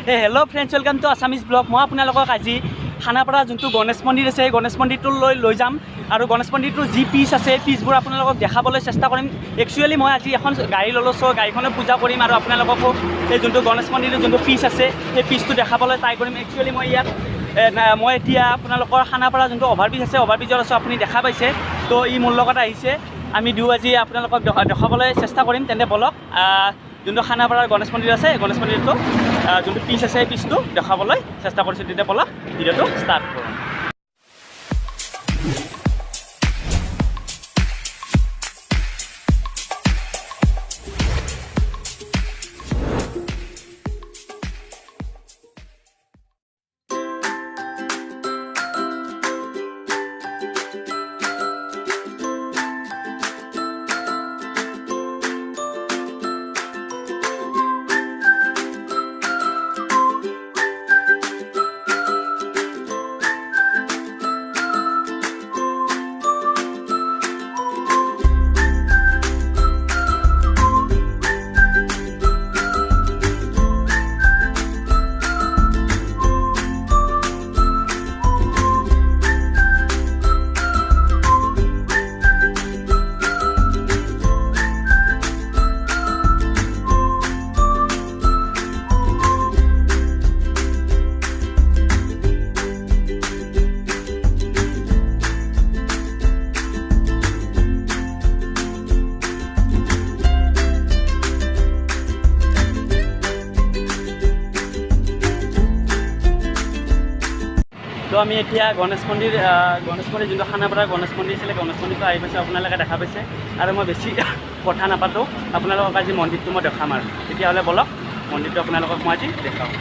Hello' friends, welcome to Assamese blog. মই আপোনালোকক আজি খানাপাৰা যোনটো গণেশ মন্দিৰ আছে, এই গণেশ মন্দিৰটো লৈ যাম আৰু গণেশ মন্দিৰটোৰ যি পিচ আছে, পিচবোৰ আপোনালোকক দেখাবলৈ চেষ্টা কৰিম। একচুৱেলি মই আজি এখন গাড়ী ল'লোঁ, চ' গাড়ীখনে পূজা কৰিম আৰু আপোনালোককো এই যোনটো গণেশ মন্দিৰৰ যোনটো পিচ আছে, সেই পিচটো দেখাবলৈ ট্ৰাই কৰিম। একচুৱেলি মই এতিয়া আপোনালোকৰ খানাপাৰা যোনটো অভাৰব্ৰিজ আছে, অভাৰব্ৰিজত আছোঁ, আপুনি দেখা পাইছে। তো ই মোৰ লগত আহিছে, আমি দুয়ো আজি আপোনালোকক দেখাবলৈ চেষ্টা কৰিম। তেন্তে বলক যোনটো খানাপাৰাৰ গণেশ মন্দিৰ আছে, গণেশ মন্দিৰটো যোনটো পিচ আছে, সেই পিচটো দেখাবলৈ চেষ্টা কৰিছোঁ। তেতিয়া বলক ভিডিঅ'টো ষ্টাৰ্ট কৰোঁ। তো আমি এতিয়া গণেশ মন্দিৰ যোনটো খানাপাৰা গণেশ মন্দিৰ আছিলে, গণেশ মন্দিৰটো আহি পাইছোঁ, আপোনালোকে দেখা পাইছে। আৰু মই বেছি কথা নাপাতোঁ, আপোনালোকক আজি মন্দিৰটো মই দেখাম। আৰু তেতিয়াহ'লে বলক মন্দিৰটো আপোনালোকক মই আজি দেখাওঁ।